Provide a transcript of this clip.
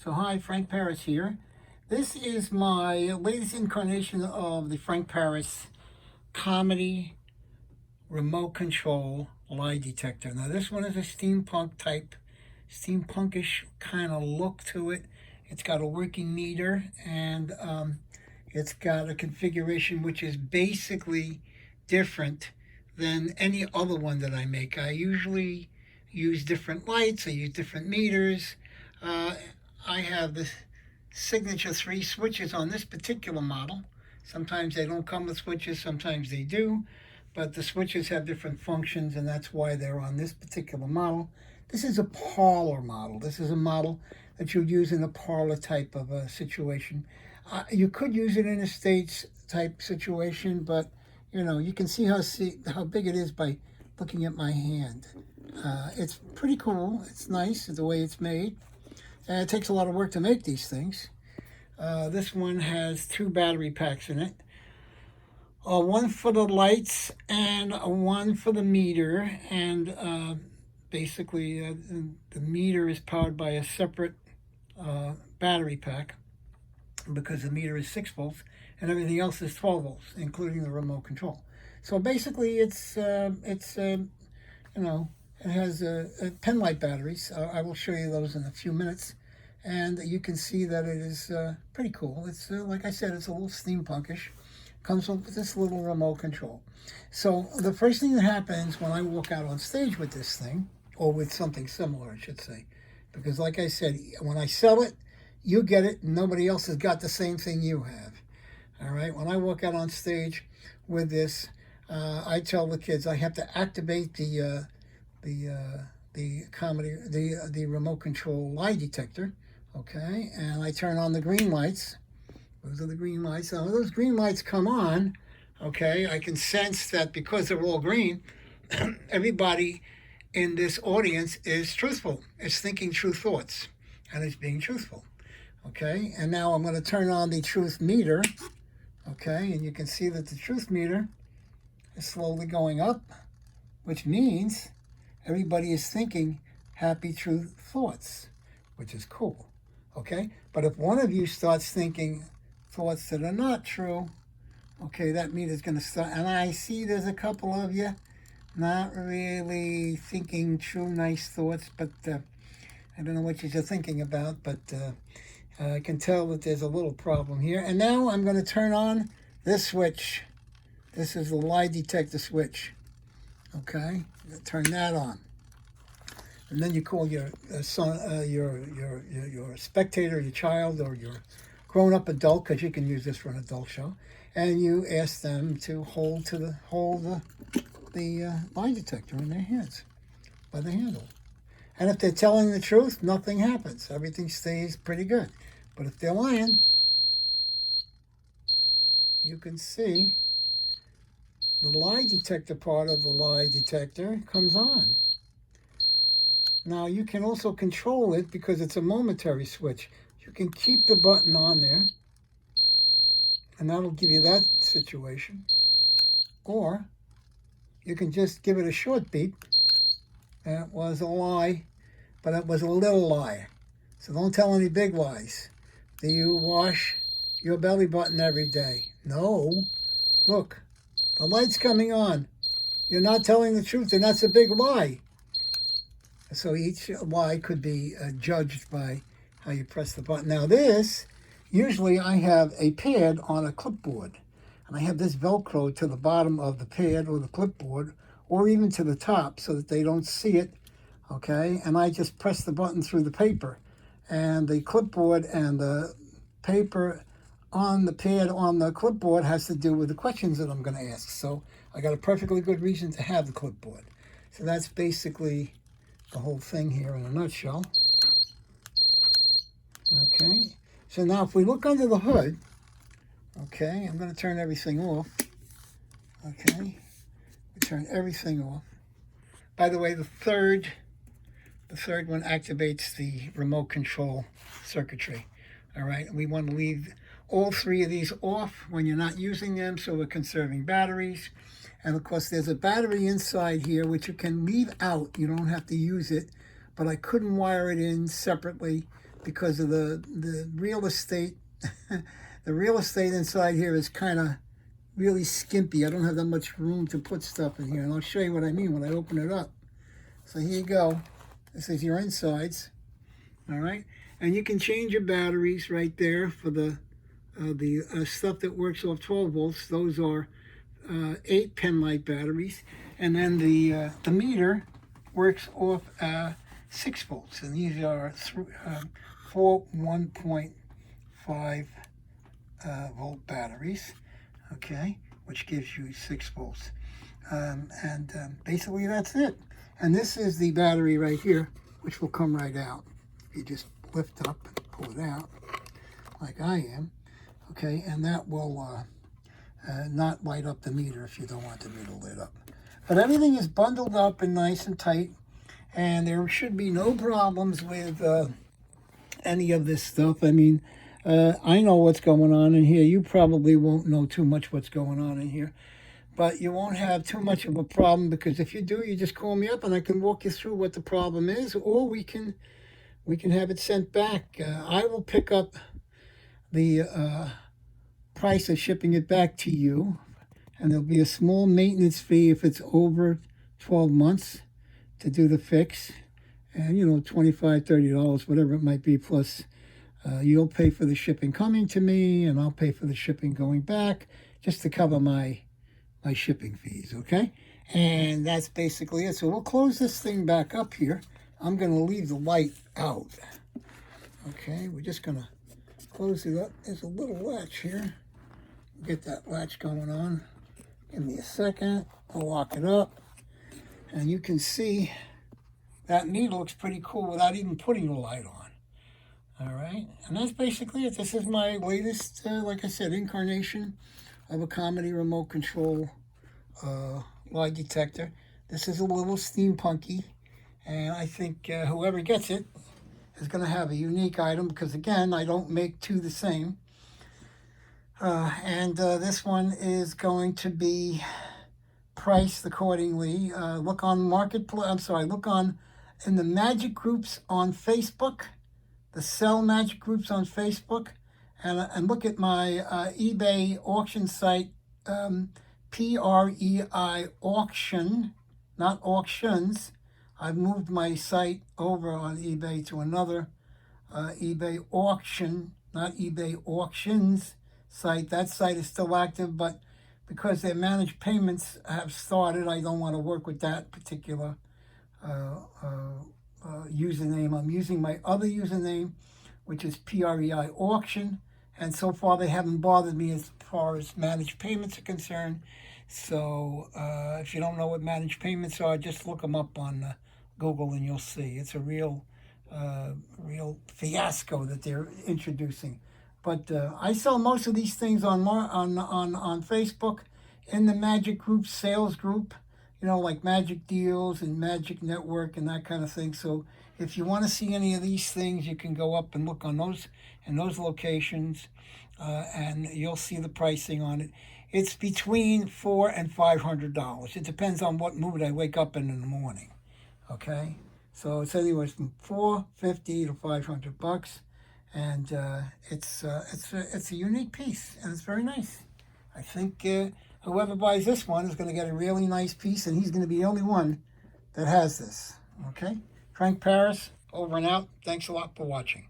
So hi, Frank Paris here. This is my latest incarnation of the Frank Paris comedy remote control lie detector. Now this one is a steampunk type, steampunkish kind of look to it. It's got a working meter and it's got a configuration which is basically different than any other one that I make. I usually use different lights, I use different meters. Uh, I have the signature 3 switches on this particular model. Sometimes they don't come with switches, sometimes they do, but the switches have different functions, and that's why they're on this particular model. This is a parlor model. This is a model that you'd use in a parlor type of a situation. You could use it in a stage type situation, but you can see how big it is by looking at my hand. It's pretty cool. It's nice the way it's made. And it takes a lot of work to make these things. This one has 2 battery packs in it. One for the lights and one for the meter. And basically, the meter is powered by a separate battery pack because the meter is 6 volts and everything else is 12 volts, including the remote control. So basically, it has pen light batteries. I will show you those in a few minutes. And you can see that it is pretty cool. It's like I said, it's a little steampunkish. Comes with this little remote control. So the first thing that happens when I walk out on stage with this thing, or with something similar, I should say, because like I said, when I sell it, you get it, and nobody else has got the same thing you have. All right. When I walk out on stage with this, I tell the kids I have to activate the remote control lie detector. Okay, and I turn on the green lights. Those are the green lights. Now, when those green lights come on, okay, I can sense that because they're all green, everybody in this audience is truthful. It's thinking true thoughts, and it's being truthful. Okay, and now I'm going to turn on the truth meter. Okay, and you can see that the truth meter is slowly going up, which means everybody is thinking happy, true thoughts, which is cool. Okay, but if one of you starts thinking thoughts that are not true, okay, that meter's going to start. And I see there's a couple of you not really thinking true, nice thoughts, but I don't know what you're thinking about, but I can tell that there's a little problem here. And now I'm going to turn on this switch. This is the lie detector switch. Okay, turn that on. And then you call your son, your spectator, your child, or your grown-up adult, because you can use this for an adult show, and you ask them to hold the lie detector in their hands by the handle. And if they're telling the truth, nothing happens. Everything stays pretty good. But if they're lying, you can see the lie detector part of the lie detector comes on. Now you can also control it because it's a momentary switch. You can keep the button on there, and that'll give you that situation. Or you can just give it a short beep. That was a lie, but it was a little lie. So don't tell any big lies. Do you wash your belly button every day? No. Look, the light's coming on. You're not telling the truth, and that's a big lie. So each lie could be judged by how you press the button. Now this, usually I have a pad on a clipboard. And I have this Velcro to the bottom of the pad or the clipboard, or even to the top so that they don't see it. Okay, and I just press the button through the paper. And the clipboard and the paper on the pad on the clipboard has to do with the questions that I'm going to ask. So I got a perfectly good reason to have the clipboard. So that's basically the whole thing here in a nutshell. Okay, so now if we look under the hood, okay, I'm going to turn everything off. Okay, we turn everything off. By the way, the third one activates the remote control circuitry. All right, we want to leave all 3 of these off when you're not using them, so we're conserving batteries. And of course, there's a battery inside here which you can leave out. You don't have to use it, but I couldn't wire it in separately because of the real estate. The real estate inside here is kind of really skimpy. I don't have that much room to put stuff in here, and I'll show you what I mean when I open it up. So here you go. This is your insides. All right, and you can change your batteries right there for the stuff that works off 12 volts. Those are 8 pen light batteries, and then the meter works off 6 volts, and these are 4 1.5 volt batteries. Okay, which gives you 6 volts, basically that's it. And this is the battery right here, which will come right out. You just lift up and pull it out like I am, okay, and that will not light up the meter if you don't want the meter lit up. But everything is bundled up and nice and tight, and there should be no problems with any of this stuff. I mean, I know what's going on in here. You probably won't know too much what's going on in here, but you won't have too much of a problem, because if you do, you just call me up and I can walk you through what the problem is, or we can have it sent back. I will pick up the price of shipping it back to you, and there'll be a small maintenance fee if it's over 12 months to do the fix, and $25, $30, whatever it might be, plus you'll pay for the shipping coming to me, and I'll pay for the shipping going back, just to cover my shipping fees, okay? And that's basically it. So we'll close this thing back up here. I'm going to leave the light out. Okay, we're just going to close it up. There's a little latch here. Get that latch going on. Give me a second. I'll lock it up. And you can see that meter looks pretty cool without even putting the light on. All right, and that's basically it. This is my latest, like I said, incarnation of a comedy remote control lie detector. This is a little steampunky, and I think whoever gets it is going to have a unique item, because again, I don't make two the same. This one is going to be priced accordingly. Look on Marketplace. Look on in the Magic groups on Facebook, the Sell Magic groups on Facebook, and look at my eBay auction site, PREI auction, not auctions. I've moved my site over on eBay to another eBay auction, not eBay auctions site. That site is still active, but because their managed payments have started, I don't want to work with that particular username. I'm using my other username, which is PREI auction, and so far they haven't bothered me as far as managed payments are concerned. So if you don't know what managed payments are, just look them up on Google and you'll see. It's a real fiasco that they're introducing. But I sell most of these things on Facebook, in the Magic Group sales group, like Magic Deals and Magic Network and that kind of thing. So if you want to see any of these things, you can go up and look on those in those locations, and you'll see the pricing on it. It's between $400 and $500. It depends on what mood I wake up in the morning. Okay, so it's anywhere from $450 to $500, and it's a unique piece, and it's very nice. I think whoever buys this one is going to get a really nice piece, and he's going to be the only one that has this. Okay, Frank Paris, over and out. Thanks a lot for watching.